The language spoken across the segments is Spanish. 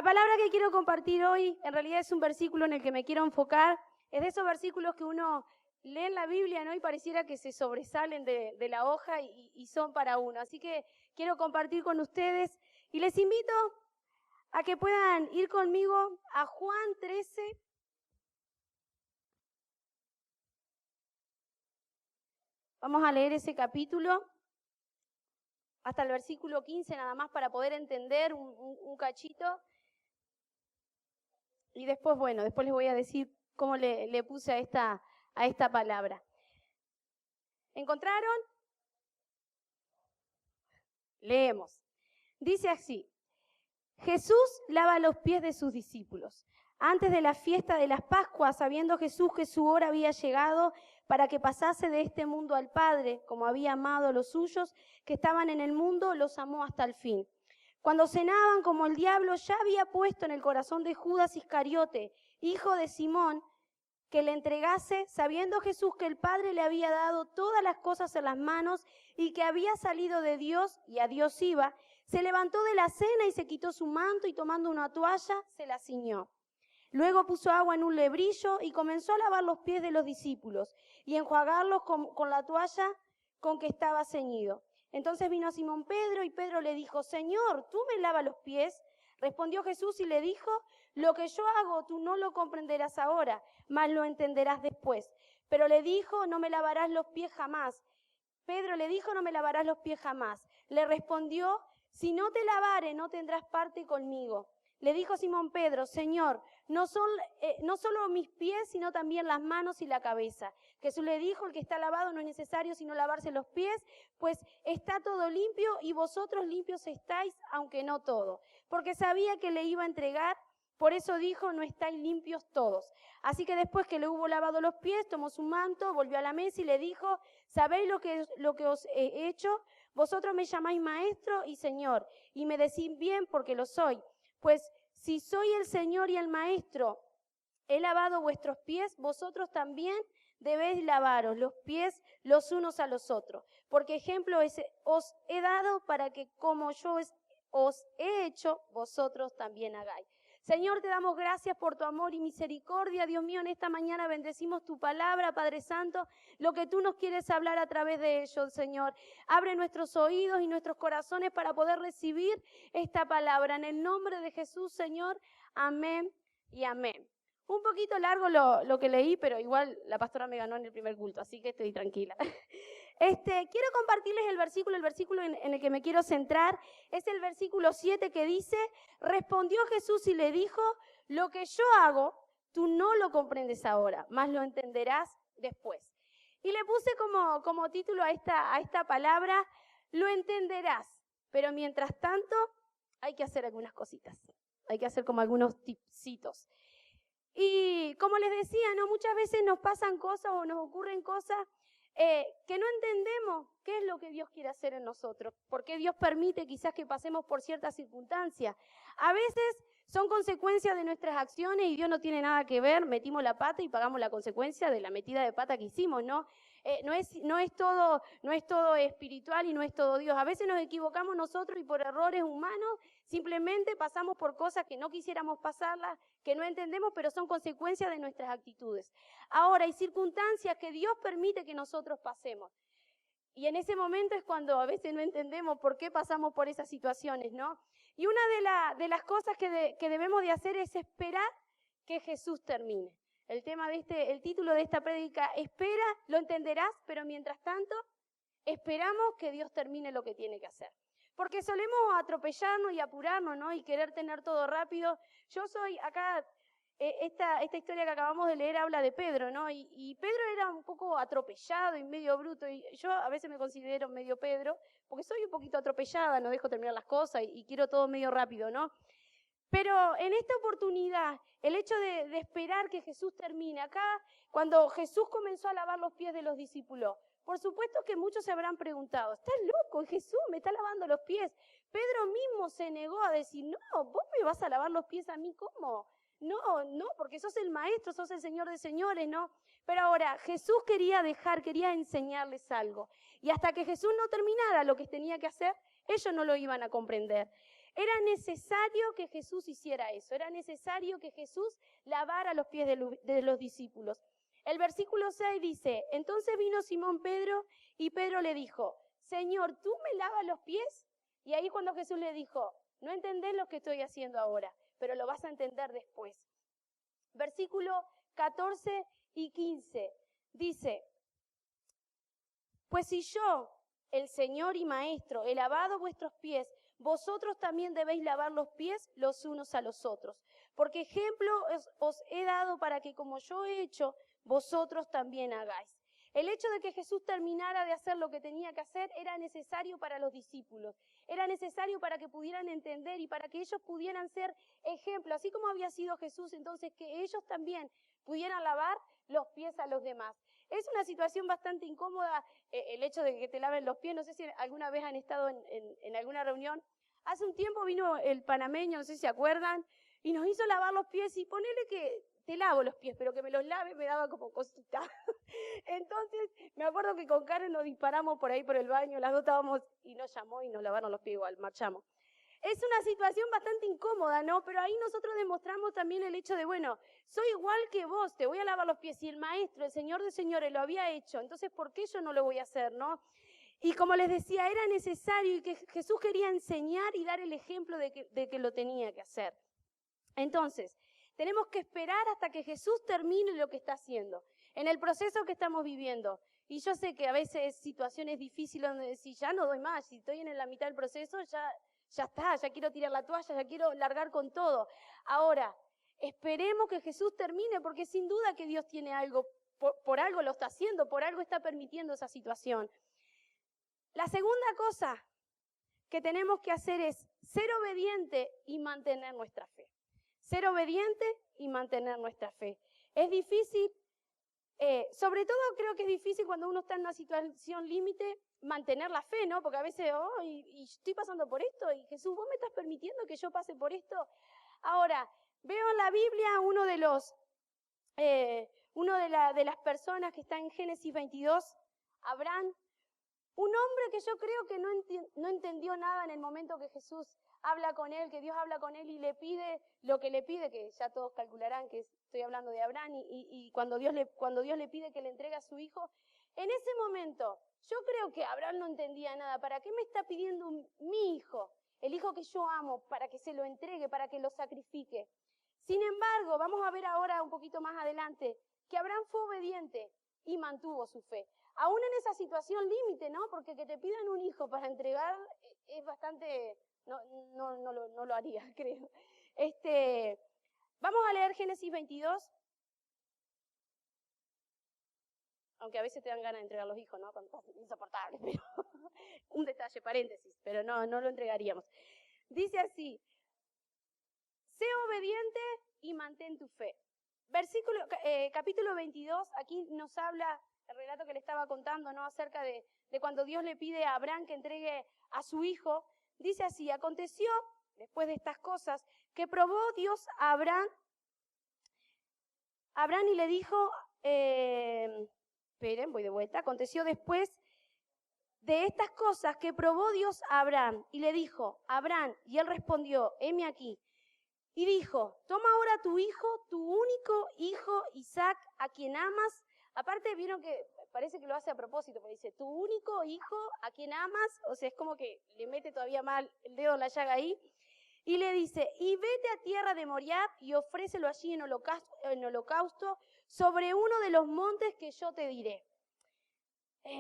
La palabra que quiero compartir hoy, en realidad es un versículo en el que me quiero enfocar. Es de esos versículos que uno lee en la Biblia, ¿no? Y pareciera que se sobresalen de la hoja y son para uno. Así que quiero compartir con ustedes y les invito a que puedan ir conmigo a Juan 13. Vamos a leer ese capítulo hasta el versículo 15 nada más para poder entender un cachito. Y después, después les voy a decir cómo le puse a esta palabra. ¿Encontraron? Leemos. Dice así: Jesús lava los pies de sus discípulos. Antes de la fiesta de las Pascuas, sabiendo Jesús que su hora había llegado para que pasase de este mundo al Padre, como había amado a los suyos que estaban en el mundo, los amó hasta el fin. Cuando cenaban, como el diablo ya había puesto en el corazón de Judas Iscariote, hijo de Simón, que le entregase, sabiendo Jesús que el Padre le había dado todas las cosas en las manos y que había salido de Dios y a Dios iba, se levantó de la cena y se quitó su manto y tomando una toalla se la ciñó. Luego puso agua en un lebrillo y comenzó a lavar los pies de los discípulos y enjuagarlos con la toalla con que estaba ceñido. Entonces vino Simón Pedro y Pedro le dijo: Señor, ¿tú me lavas los pies? Respondió Jesús y le dijo: lo que yo hago tú no lo comprenderás ahora, mas lo entenderás después. Pero le dijo: no me lavarás los pies jamás. Pedro le dijo: no me lavarás los pies jamás. Le respondió: si no te lavare, no tendrás parte conmigo. Le dijo Simón Pedro: Señor, no solo mis pies, sino también las manos y la cabeza. Jesús le dijo: el que está lavado no es necesario sino lavarse los pies, pues está todo limpio y vosotros limpios estáis, aunque no todo. Porque sabía que le iba a entregar, por eso dijo: no estáis limpios todos. Así que después que le hubo lavado los pies, tomó su manto, volvió a la mesa y le dijo: ¿sabéis lo que os he hecho? Vosotros me llamáis maestro y señor, y me decís bien porque lo soy. Pues si soy el Señor y el Maestro, he lavado vuestros pies, vosotros también debéis lavaros los pies los unos a los otros. Porque ejemplo os he dado para que como yo os he hecho, vosotros también hagáis. Señor, te damos gracias por tu amor y misericordia. Dios mío, en esta mañana bendecimos tu palabra, Padre Santo, lo que tú nos quieres hablar a través de ellos, Señor. Abre nuestros oídos y nuestros corazones para poder recibir esta palabra. En el nombre de Jesús, Señor, amén y amén. Un poquito largo lo que leí, pero igual la pastora me ganó en el primer culto, así que estoy tranquila. Quiero compartirles el versículo en el que me quiero centrar. Es el versículo 7 que dice: respondió Jesús y le dijo: lo que yo hago, tú no lo comprendes ahora, mas lo entenderás después. Y le puse como título a esta palabra: lo entenderás, pero mientras tanto hay que hacer algunas cositas. Hay que hacer como algunos tipsitos. Y como les decía, ¿no? Muchas veces nos pasan cosas o nos ocurren cosas que no entendemos qué es lo que Dios quiere hacer en nosotros, por qué Dios permite quizás que pasemos por ciertas circunstancias. A veces son consecuencias de nuestras acciones y Dios no tiene nada que ver, metimos la pata y pagamos la consecuencia de la metida de pata que hicimos, ¿no? No es todo espiritual y no es todo Dios. A veces nos equivocamos nosotros y por errores humanos simplemente pasamos por cosas que no quisiéramos pasarlas, que no entendemos, pero son consecuencias de nuestras actitudes. Ahora, hay circunstancias que Dios permite que nosotros pasemos. Y en ese momento es cuando a veces no entendemos por qué pasamos por esas situaciones, ¿no? Y una de las cosas que debemos de hacer es esperar que Jesús termine. El título de esta prédica: espera, lo entenderás, pero mientras tanto esperamos que Dios termine lo que tiene que hacer. Porque solemos atropellarnos y apurarnos, ¿no? Y querer tener todo rápido. Yo soy acá, esta historia que acabamos de leer habla de Pedro, ¿no? Y Pedro era un poco atropellado y medio bruto. Y yo a veces me considero medio Pedro, porque soy un poquito atropellada, no dejo terminar las cosas y quiero todo medio rápido, ¿no? Pero en esta oportunidad, el hecho de esperar que Jesús termine, acá, cuando Jesús comenzó a lavar los pies de los discípulos, por supuesto que muchos se habrán preguntado: ¿estás loco? Jesús me está lavando los pies. Pedro mismo se negó a decir: no, vos me vas a lavar los pies a mí, ¿cómo? No, porque sos el maestro, sos el Señor de señores, ¿no? Pero ahora, Jesús quería enseñarles algo. Y hasta que Jesús no terminara lo que tenía que hacer, ellos no lo iban a comprender. Era necesario que Jesús hiciera eso, era necesario que Jesús lavara los pies de los discípulos. El versículo 6 dice, entonces vino Simón Pedro y Pedro le dijo, Señor, ¿tú me lavas los pies? Y ahí cuando Jesús le dijo, no entendés lo que estoy haciendo ahora, pero lo vas a entender después. Versículo 14 y 15 dice, pues si yo, el Señor y Maestro, he lavado vuestros pies, vosotros también debéis lavar los pies los unos a los otros. Porque ejemplo os he dado para que como yo he hecho, vosotros también hagáis. El hecho de que Jesús terminara de hacer lo que tenía que hacer era necesario para los discípulos. Era necesario para que pudieran entender y para que ellos pudieran ser ejemplo. Así como había sido Jesús, entonces que ellos también pudieran lavar los pies a los demás. Es una situación bastante incómoda el hecho de que te laven los pies. No sé si alguna vez han estado en alguna reunión. Hace un tiempo vino el panameño, no sé si se acuerdan, y nos hizo lavar los pies y ponele que te lavo los pies, pero que me los lave me daba como cosita. Entonces, me acuerdo que con Karen nos disparamos por ahí por el baño, las dos estábamos y nos llamó y nos lavaron los pies igual, marchamos. Es una situación bastante incómoda, ¿no? Pero ahí nosotros demostramos también el hecho de, bueno, soy igual que vos, te voy a lavar los pies. Si el Maestro, el Señor de señores, lo había hecho, entonces, ¿por qué yo no lo voy a hacer, no? Y como les decía, era necesario y que Jesús quería enseñar y dar el ejemplo de que lo tenía que hacer. Entonces, tenemos que esperar hasta que Jesús termine lo que está haciendo, en el proceso que estamos viviendo. Y yo sé que a veces situaciones difíciles donde decís, ya no doy más, si estoy en la mitad del proceso, ya está, ya quiero tirar la toalla, ya quiero largar con todo. Ahora, esperemos que Jesús termine, porque sin duda que Dios tiene algo, por algo lo está haciendo, por algo está permitiendo esa situación. La segunda cosa que tenemos que hacer es ser obediente y mantener nuestra fe. Ser obediente y mantener nuestra fe. Es difícil, sobre todo creo que es difícil cuando uno está en una situación límite, mantener la fe, ¿no? Porque a veces, y estoy pasando por esto, y Jesús, ¿vos me estás permitiendo que yo pase por esto? Ahora, veo en la Biblia uno de las personas que está en Génesis 22, Abraham, un hombre que yo creo que no entendió nada en el momento que Jesús habla con él, que Dios habla con él y le pide lo que le pide, que ya todos calcularán que estoy hablando de Abraham, y cuando Dios le pide que le entregue a su hijo, en ese momento yo creo que Abraham no entendía nada. ¿Para qué me está pidiendo mi hijo, el hijo que yo amo, para que se lo entregue, para que lo sacrifique? Sin embargo, vamos a ver ahora un poquito más adelante que Abraham fue obediente y mantuvo su fe. Aún en esa situación límite, ¿no? Porque que te pidan un hijo para entregar es bastante... No lo haría, creo. Vamos a leer Génesis 22. Aunque a veces te dan ganas de entregar los hijos, ¿no? Cuando estás insoportable, pero un detalle, paréntesis, pero no lo entregaríamos. Dice así, sé obediente y mantén tu fe. Capítulo 22, aquí nos habla el relato que le estaba contando, ¿no? Acerca de cuando Dios le pide a Abraham que entregue a su hijo. Dice así, aconteció, después de estas cosas, que probó Dios a Abraham y le dijo, esperen, voy de vuelta, aconteció después de estas cosas que probó Dios a Abraham y le dijo, Abraham, y él respondió, heme aquí, y dijo, toma ahora tu hijo, tu único hijo Isaac, a quien amas. Aparte, vieron que parece que lo hace a propósito, porque dice, tu único hijo a quien amas, o sea, es como que le mete todavía más el dedo en la llaga ahí, y le dice, y vete a tierra de Moriab y ofrécelo allí en holocausto sobre uno de los montes que yo te diré.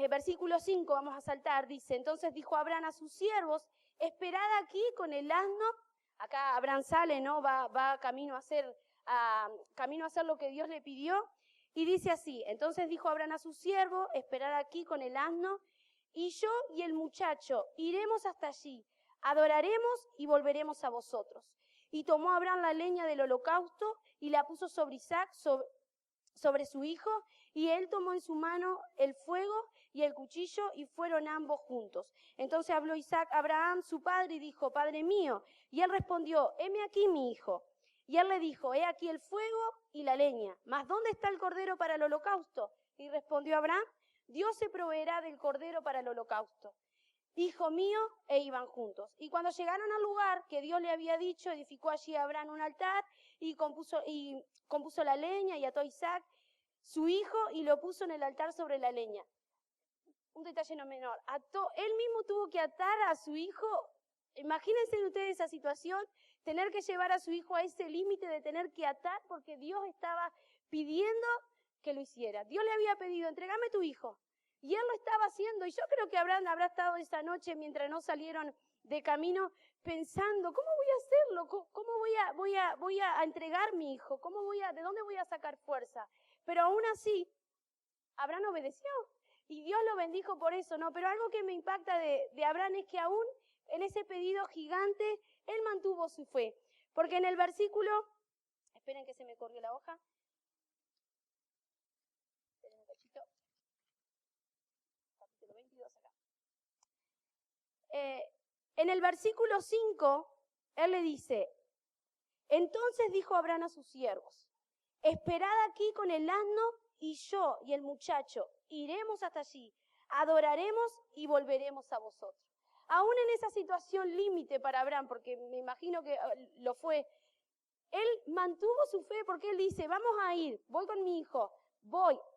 Versículo 5, vamos a saltar, dice, entonces dijo Abraham a sus siervos, esperad aquí con el asno. Acá Abraham sale, ¿no? Va camino a hacer lo que Dios le pidió. Y dice así, entonces dijo Abraham a su siervo, esperad aquí con el asno, y yo y el muchacho iremos hasta allí, adoraremos y volveremos a vosotros. Y tomó Abraham la leña del holocausto y la puso sobre Isaac, sobre su hijo, y él tomó en su mano el fuego y el cuchillo, y fueron ambos juntos. Entonces habló Isaac a Abraham, su padre, y dijo, Padre mío. Y él respondió, heme aquí, mi hijo. Y él le dijo, he aquí el fuego y la leña, mas ¿dónde está el cordero para el holocausto? Y respondió Abraham, Dios se proveerá del cordero para el holocausto. hijo mío, e iban juntos. Y cuando llegaron al lugar que Dios le había dicho, edificó allí Abraham un altar y compuso la leña y ató a Isaac, su hijo, y lo puso en el altar sobre la leña. Un detalle no menor, él mismo tuvo que atar a su hijo. Imagínense ustedes esa situación, tener que llevar a su hijo a ese límite de tener que atar porque Dios estaba pidiendo que lo hiciera. Dios le había pedido, entregame tu hijo. Y él lo estaba haciendo. Y yo creo que Abraham habrá estado esa noche mientras no salieron de camino pensando, ¿cómo voy a hacerlo? ¿Cómo voy a entregar mi hijo? ¿De dónde voy a sacar fuerza? Pero aún así, Abraham obedeció. Y Dios lo bendijo por eso, ¿no? Pero algo que me impacta de Abraham es que aún en ese pedido gigante, él mantuvo su fe. Porque en el versículo, esperen que se me corrió la hoja. Esperen un cachito. Capítulo 22 acá. En el versículo 5, él le dice, entonces dijo Abraham a sus siervos, esperad aquí con el asno y yo y el muchacho iremos hasta allí, adoraremos y volveremos a vosotros. Aún en esa situación límite para Abraham, porque me imagino que lo fue, él mantuvo su fe porque él dice, vamos a ir, voy con mi hijo,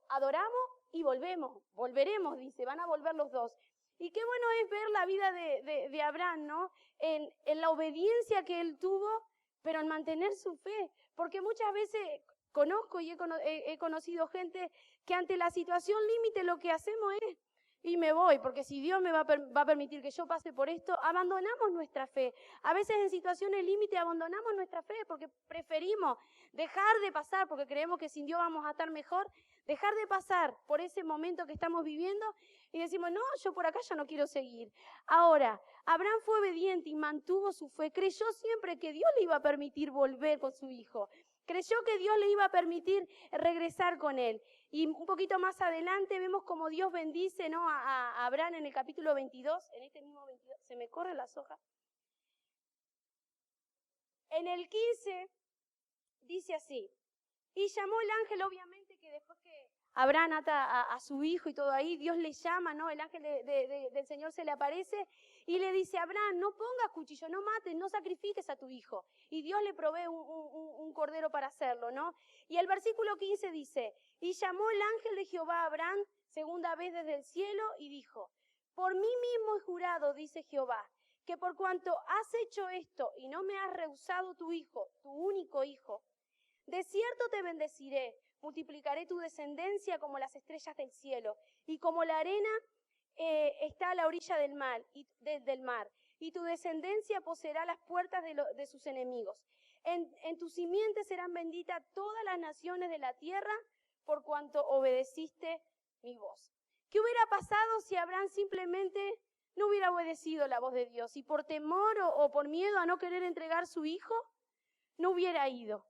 adoramos y volveremos, dice, van a volver los dos. Y qué bueno es ver la vida de Abraham, ¿no? En la obediencia que él tuvo, pero en mantener su fe, porque muchas veces conozco y he conocido gente que ante la situación límite lo que hacemos es, y me voy, porque si Dios me va a permitir que yo pase por esto, abandonamos nuestra fe. A veces en situaciones límite abandonamos nuestra fe porque preferimos dejar de pasar, porque creemos que sin Dios vamos a estar mejor, dejar de pasar por ese momento que estamos viviendo y decimos, no, yo por acá ya no quiero seguir. Ahora, Abraham fue obediente y mantuvo su fe, creyó siempre que Dios le iba a permitir volver con su hijo. Creyó que Dios le iba a permitir regresar con él. Y un poquito más adelante vemos cómo Dios bendice, ¿no? a Abraham en el capítulo 22, en este mismo 22, se me corren las hojas. En el 15 dice así, y llamó el ángel, obviamente que después que Abraham ata a su hijo y todo ahí, Dios le llama, ¿no? El ángel del Señor se le aparece y le dice, Abraham, no pongas cuchillo, no mates, no sacrifiques a tu hijo. Y Dios le provee un cordero para hacerlo, ¿no? Y el versículo 15 dice, y llamó el ángel de Jehová a Abraham segunda vez desde el cielo y dijo, por mí mismo he jurado, dice Jehová, que por cuanto has hecho esto y no me has rehusado tu hijo, tu único hijo, de cierto te bendeciré, multiplicaré tu descendencia como las estrellas del cielo y como la arena está a la orilla del mar, y tu descendencia poseerá las puertas de sus enemigos. En tu simiente serán benditas todas las naciones de la tierra por cuanto obedeciste mi voz. ¿Qué hubiera pasado si Abraham simplemente no hubiera obedecido la voz de Dios y por temor o por miedo a no querer entregar su hijo, no hubiera ido?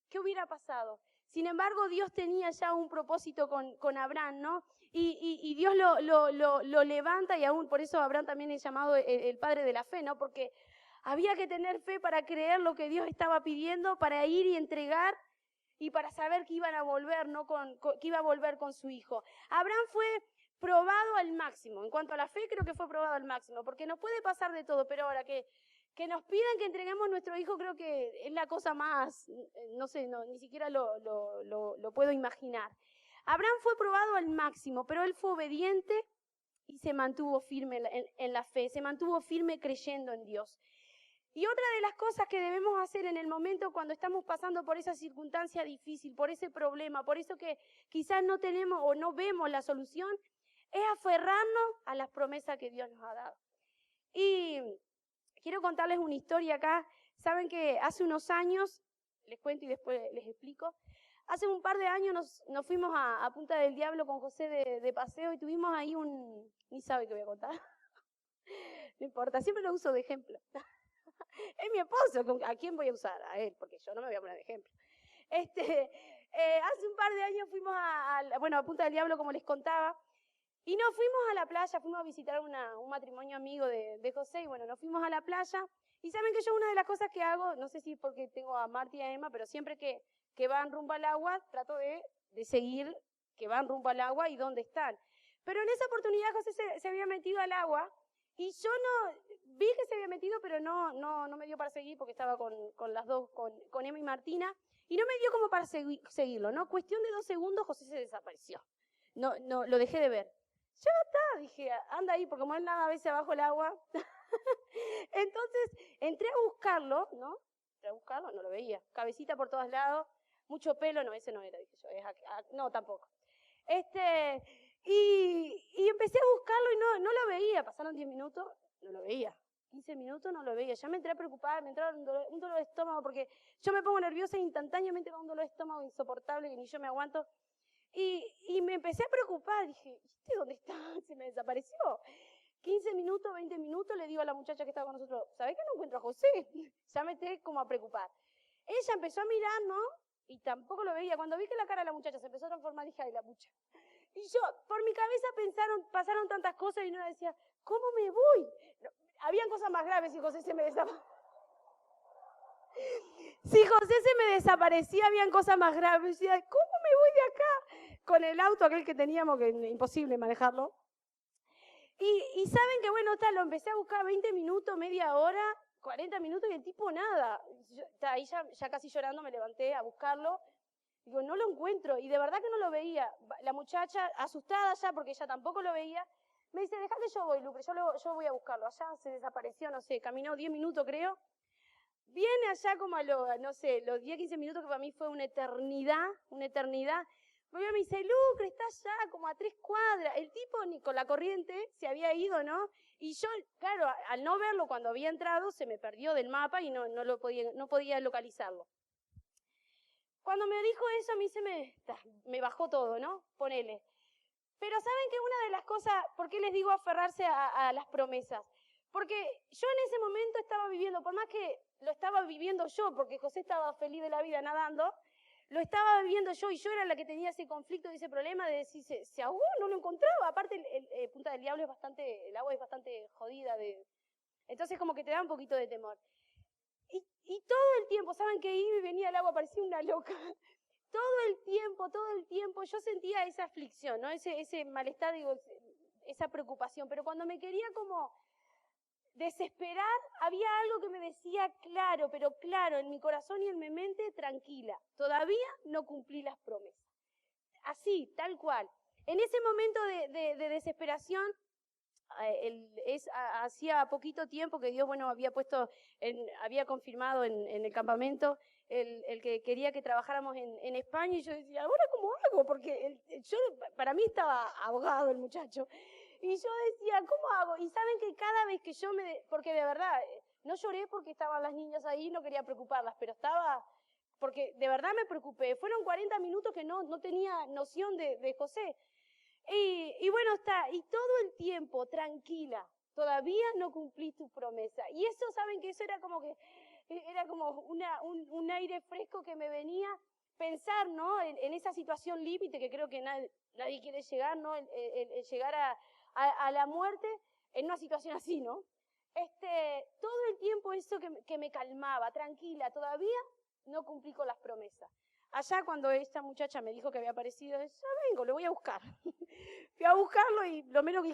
¿Qué hubiera pasado? Sin embargo, Dios tenía ya un propósito con Abraham, ¿no? Y Dios lo levanta, y aún por eso Abraham también es llamado el padre de la fe, ¿no? Porque había que tener fe para creer lo que Dios estaba pidiendo, para ir y entregar y para saber que iban a volver, ¿no? Que iba a volver con su hijo. Abraham fue probado al máximo. En cuanto a la fe, creo que fue probado al máximo, porque nos puede pasar de todo, pero ahora que nos pidan que entreguemos nuestro hijo, creo que es la cosa más, no sé, ni siquiera lo puedo imaginar. Abraham fue probado al máximo, pero él fue obediente y se mantuvo firme en la fe, se mantuvo firme creyendo en Dios. Y otra de las cosas que debemos hacer en el momento cuando estamos pasando por esa circunstancia difícil, por ese problema, por eso que quizás no tenemos o no vemos la solución, es aferrarnos a las promesas que Dios nos ha dado. Y quiero contarles una historia acá. Saben que hace unos años, les cuento y después les explico, hace un par de años nos fuimos a Punta del Diablo con José de paseo y tuvimos ahí ni sabe qué voy a contar, no importa, siempre lo uso de ejemplo. Es mi esposo, ¿a quién voy a usar? A él, porque yo no me voy a poner de ejemplo. Hace un par de años fuimos a Punta del Diablo, como les contaba, y nos fuimos a la playa, fuimos a visitar un matrimonio amigo de José, y bueno, nos fuimos a la playa, y saben que yo una de las cosas que hago, no sé si es porque tengo a Marta y a Emma, pero siempre que van rumbo al agua, trato de seguir que van rumbo al agua y dónde están. Pero en esa oportunidad José se había metido al agua, Y yo no, vi que se había metido, pero no me dio para seguir porque estaba con las dos, con Emma y Martina, y no me dio como para seguirlo, ¿no? Cuestión de 2 segundos, José se desapareció. No, lo dejé de ver. Ya está, dije, anda ahí, porque como él nada a veces abajo el agua. Entonces, entré a buscarlo, ¿no? Entré a buscarlo, no lo veía. Cabecita por todos lados, mucho pelo, no, ese no era, dije yo. No, tampoco. Y empecé a buscarlo y no lo veía. Pasaron 10 minutos, no lo veía. 15 minutos, no lo veía. Ya me entré a preocupar, me entró un dolor de estómago porque yo me pongo nerviosa e instantáneamente va un dolor de estómago insoportable que ni yo me aguanto. Y me empecé a preocupar, dije, ¿este dónde está? Se me desapareció. 15 minutos, 20 minutos, le digo a la muchacha que estaba con nosotros, ¿sabés que no encuentro a José? Ya me entré como a preocupar. Ella empezó a mirar, ¿no? Y tampoco lo veía. Cuando vi que la cara de la muchacha se empezó a transformar, dije, ay, la pucha. Y yo, por mi cabeza pasaron tantas cosas y uno decía, ¿cómo me voy? No, habían cosas más graves si José se me desaparecía. Si José se me desaparecía, habían cosas más graves. Yo decía, ¿cómo me voy de acá? Con el auto aquel que teníamos, que es imposible manejarlo. Y saben que, bueno, lo empecé a buscar 20 minutos, media hora, 40 minutos y el tipo nada. Ahí ya casi llorando me levanté a buscarlo. Digo, no lo encuentro. Y de verdad que no lo veía. La muchacha, asustada ya porque ella tampoco lo veía, me dice, dejá que yo voy, Lucre, yo voy a buscarlo. Allá se desapareció, no sé, caminó 10 minutos creo. Viene allá como a los 10, 15 minutos que para mí fue una eternidad. Volvió y me dice, Lucre, está allá como a 3 cuadras. El tipo ni con la corriente se había ido, ¿no? Y yo, claro, al no verlo cuando había entrado, se me perdió del mapa y no podía localizarlo. Cuando me dijo eso, a mí me bajó todo, ¿no? Ponele. Pero ¿saben que una de las cosas, por qué les digo aferrarse a las promesas? Porque yo en ese momento estaba viviendo, por más que lo estaba viviendo yo, porque José estaba feliz de la vida nadando, lo estaba viviendo yo y yo era la que tenía ese conflicto y ese problema de decir, se ahogó, no lo encontraba. Aparte, Punta del Diablo el agua es bastante jodida, entonces como que te da un poquito de temor. Y todo el tiempo, ¿saben que iba y venía el agua? Parecía una loca. Todo el tiempo yo sentía esa aflicción, ¿no? Ese malestar, digo, esa preocupación. Pero cuando me quería como desesperar, había algo que me decía claro, pero claro, en mi corazón y en mi mente, tranquila. Todavía no cumplí las promesas. Así, tal cual. En ese momento de desesperación, hacía poquito tiempo que Dios, bueno, había confirmado en el campamento el que quería que trabajáramos en España, y yo decía, ¿ahora cómo hago? Porque para mí estaba ahogado el muchacho. Y yo decía, ¿cómo hago? Y saben que cada vez que porque de verdad, no lloré porque estaban las niñas ahí, no quería preocuparlas, pero porque de verdad me preocupé. Fueron 40 minutos que no tenía noción de José. Y bueno, y todo el tiempo, tranquila, todavía no cumplí tu promesa. Y eso, ¿saben que eso era como un aire fresco que me venía pensar, ¿no? En esa situación límite que creo que nadie quiere llegar, ¿no? El llegar a la muerte en una situación así, ¿no? Todo el tiempo eso que me calmaba, tranquila, todavía no cumplí con las promesas. Allá cuando esta muchacha me dijo que había aparecido, ya vengo, lo voy a buscar. Fui a buscarlo y lo menos que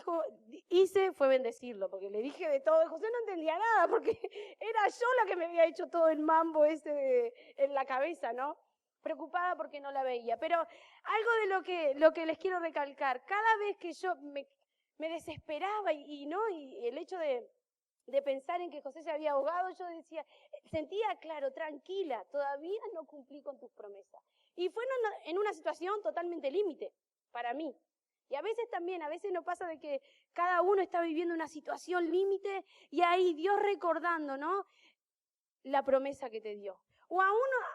hice fue bendecirlo, porque le dije de todo. José no entendía nada, porque era yo la que me había hecho todo el mambo en la cabeza, ¿no? Preocupada porque no la veía. Pero algo de lo que les quiero recalcar, cada vez que yo me desesperaba y el hecho de pensar en que José se había ahogado, yo sentía claro, tranquila, todavía no cumplí con tus promesas. Y fue en una situación totalmente límite para mí. Y a veces nos pasa de que cada uno está viviendo una situación límite y ahí Dios recordando, ¿no? La promesa que te dio. O a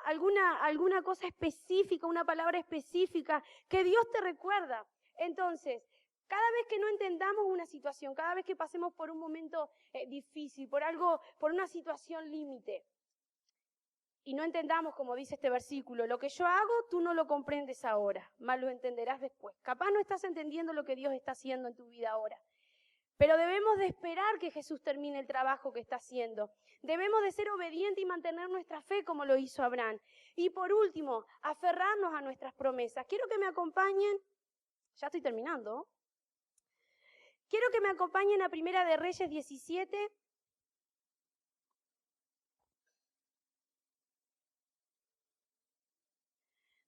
alguna cosa específica, una palabra específica que Dios te recuerda. Entonces, cada vez que no entendamos una situación, cada vez que pasemos por un momento difícil, por una situación límite, y no entendamos, como dice este versículo, lo que yo hago, tú no lo comprendes ahora, mas lo entenderás después. Capaz no estás entendiendo lo que Dios está haciendo en tu vida ahora. Pero debemos de esperar que Jesús termine el trabajo que está haciendo. Debemos de ser obedientes y mantener nuestra fe como lo hizo Abraham. Y por último, aferrarnos a nuestras promesas. Quiero que me acompañen, ya estoy terminando. Quiero que me acompañen a Primera de Reyes 17.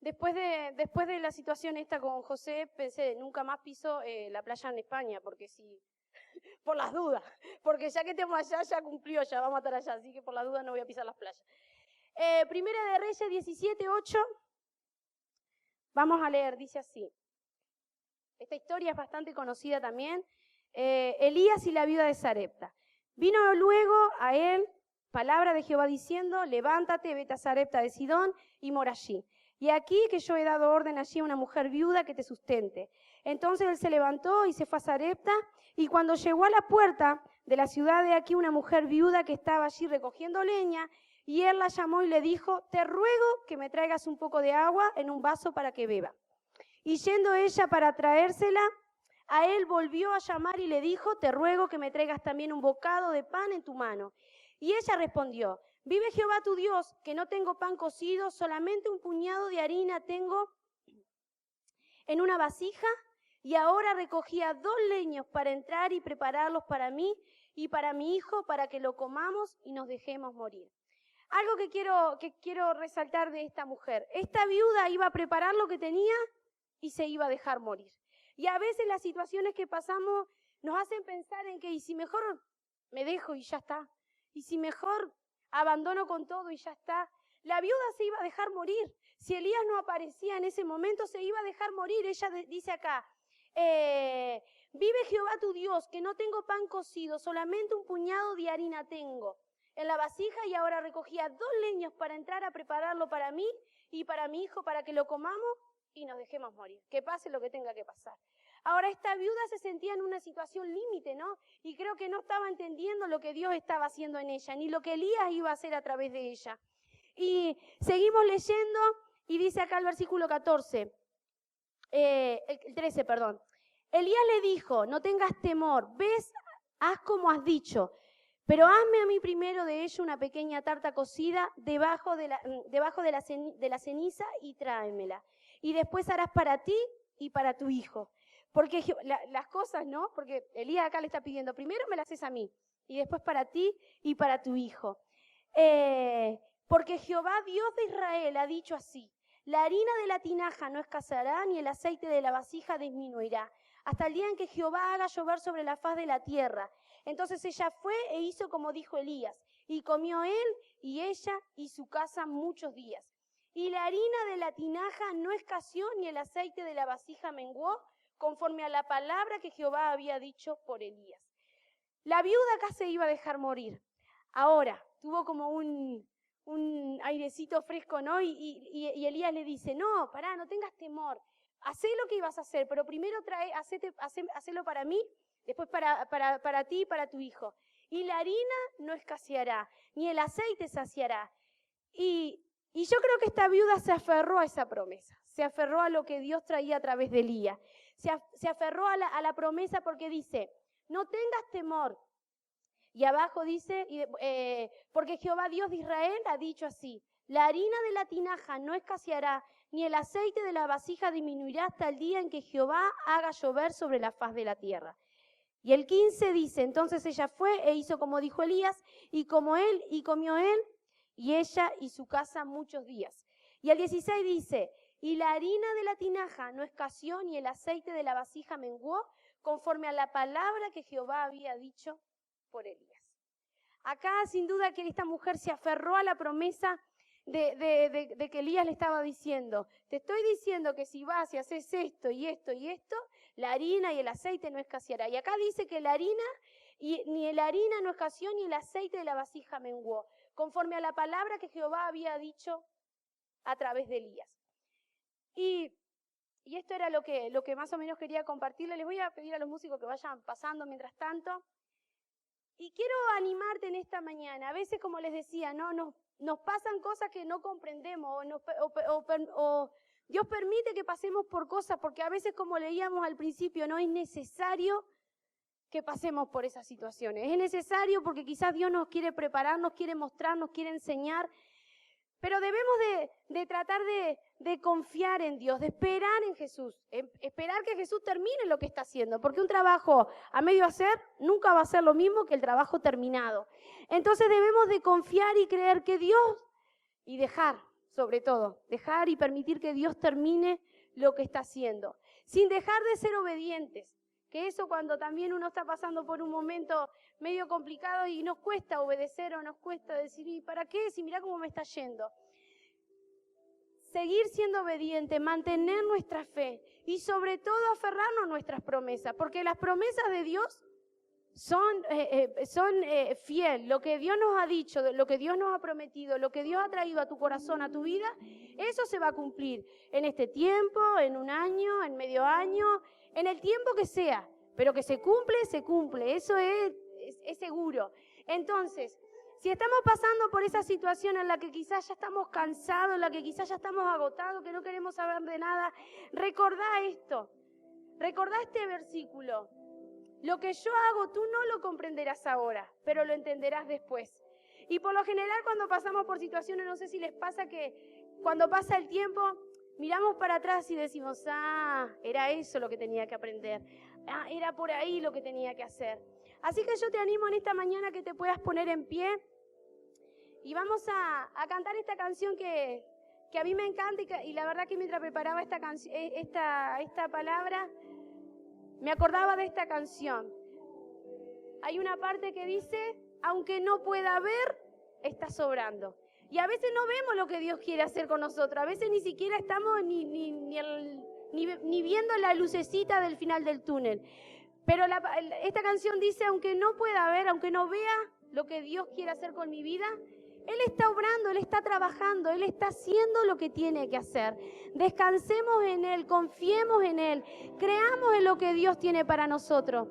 Después de la situación esta con José, pensé, nunca más piso la playa en España, porque si, por las dudas, porque ya que estemos allá, ya cumplió, ya vamos a estar allá, así que por las dudas no voy a pisar las playas. Primera de Reyes 17:8, vamos a leer, dice así. Esta historia es bastante conocida también. Elías y la viuda de Sarepta. Vino luego a él palabra de Jehová diciendo, levántate, vete a Sarepta de Sidón y mora allí. Y aquí que yo he dado orden allí a una mujer viuda que te sustente. Entonces él se levantó y se fue a Sarepta, y cuando llegó a la puerta de la ciudad, de aquí una mujer viuda que estaba allí recogiendo leña, y él la llamó y le dijo, te ruego que me traigas un poco de agua en un vaso para que beba. Y yendo ella para traérsela, a él volvió a llamar y le dijo, te ruego que me traigas también un bocado de pan en tu mano. Y ella respondió, vive Jehová tu Dios, que no tengo pan cocido, solamente un puñado de harina tengo en una vasija, y ahora recogía 2 leños para entrar y prepararlos para mí y para mi hijo, para que lo comamos y nos dejemos morir. Algo que quiero resaltar de esta mujer. Esta viuda iba a preparar lo que tenía y se iba a dejar morir. Y a veces las situaciones que pasamos nos hacen pensar en que, y si mejor me dejo y ya está, y si mejor abandono con todo y ya está. La viuda se iba a dejar morir. Si Elías no aparecía en ese momento, se iba a dejar morir. Ella dice acá, vive Jehová tu Dios, que no tengo pan cocido, solamente un puñado de harina tengo en la vasija, y ahora recogía 2 leños para entrar a prepararlo para mí y para mi hijo, para que lo comamos y nos dejemos morir, que pase lo que tenga que pasar. Ahora esta viuda se sentía en una situación límite, ¿no? Y creo que no estaba entendiendo lo que Dios estaba haciendo en ella, ni lo que Elías iba a hacer a través de ella. Y seguimos leyendo, y dice acá el versículo 14, el 13, perdón. Elías le dijo, no tengas temor, ves, haz como has dicho, pero hazme a mí primero de ello una pequeña tarta cocida debajo de la ceniza y tráemela. Y después harás para ti y para tu hijo. Porque las cosas, ¿no? Porque Elías acá le está pidiendo, primero me las haces a mí, y después para ti y para tu hijo. Porque Jehová, Dios de Israel, ha dicho así, la harina de la tinaja no escaseará, ni el aceite de la vasija disminuirá, hasta el día en que Jehová haga llover sobre la faz de la tierra. Entonces ella fue e hizo como dijo Elías, y comió él y ella y su casa muchos días. Y la harina de la tinaja no escaseó, ni el aceite de la vasija menguó, conforme a la palabra que Jehová había dicho por Elías. La viuda acá se iba a dejar morir. Ahora, tuvo como un airecito fresco, ¿no? Y Elías le dice, no, pará, no tengas temor. Hacé lo que ibas a hacer, pero primero hacelo para mí, después para ti y para tu hijo. Y la harina no escaseará, ni el aceite saciará. Y yo creo que esta viuda se aferró a esa promesa, se aferró a lo que Dios traía a través de Elías, se aferró a la promesa, porque dice, no tengas temor. Y abajo dice, porque Jehová Dios de Israel ha dicho así, la harina de la tinaja no escaseará, ni el aceite de la vasija disminuirá hasta el día en que Jehová haga llover sobre la faz de la tierra. Y el 15 dice, entonces ella fue e hizo como dijo Elías, y comió él, y ella y su casa muchos días. Y el 16 dice, y la harina de la tinaja no escaseó, ni el aceite de la vasija menguó, conforme a la palabra que Jehová había dicho por Elías. Acá sin duda que esta mujer se aferró a la promesa de que Elías le estaba diciendo, te estoy diciendo que si vas y haces esto y esto y esto, la harina y el aceite no escaseará. Y acá dice que la harina, ni la harina no escaseó, ni el aceite de la vasija menguó, conforme a la palabra que Jehová había dicho a través de Elías. Y esto era lo que más o menos quería compartirles. Les voy a pedir a los músicos que vayan pasando mientras tanto. Y quiero animarte en esta mañana. A veces, como les decía, ¿no? Nos pasan cosas que no comprendemos, o Dios permite que pasemos por cosas, porque a veces, como leíamos al principio, no es necesario que pasemos por esas situaciones. Es necesario porque quizás Dios nos quiere preparar, nos quiere mostrar, nos quiere enseñar. Pero debemos de tratar de confiar en Dios, de esperar en Jesús, esperar que Jesús termine lo que está haciendo, porque un trabajo a medio hacer nunca va a ser lo mismo que el trabajo terminado. Entonces debemos de confiar y creer que Dios, y dejar, sobre todo, dejar y permitir que Dios termine lo que está haciendo, sin dejar de ser obedientes. Que eso cuando también uno está pasando por un momento medio complicado y nos cuesta obedecer o nos cuesta decir, ¿y para qué? Si mirá cómo me está yendo. Seguir siendo obediente, mantener nuestra fe y sobre todo aferrarnos a nuestras promesas, porque las promesas de Dios son fiel. Lo que Dios nos ha dicho, lo que Dios nos ha prometido, lo que Dios ha traído a tu corazón, a tu vida, eso se va a cumplir en este tiempo, en un año, en medio año, en el tiempo que sea, pero que se cumple, eso es seguro. Entonces, si estamos pasando por esa situación en la que quizás ya estamos cansados, en la que quizás ya estamos agotados, que no queremos saber de nada, recordá esto, recordá este versículo. Lo que yo hago tú no lo comprenderás ahora, pero lo entenderás después. Y por lo general cuando pasamos por situaciones, no sé si les pasa que cuando pasa el tiempo, miramos para atrás y decimos, era eso lo que tenía que aprender. Era por ahí lo que tenía que hacer. Así que yo te animo en esta mañana que te puedas poner en pie y vamos a cantar esta canción que a mí me encanta y la verdad que mientras preparaba esta palabra, me acordaba de esta canción. Hay una parte que dice, aunque no pueda ver, está sobrando. Y a veces no vemos lo que Dios quiere hacer con nosotros. A veces ni siquiera estamos ni viendo la lucecita del final del túnel. Pero esta canción dice, aunque no pueda ver, aunque no vea lo que Dios quiere hacer con mi vida, Él está obrando, Él está trabajando, Él está haciendo lo que tiene que hacer. Descansemos en Él, confiemos en Él, creamos en lo que Dios tiene para nosotros.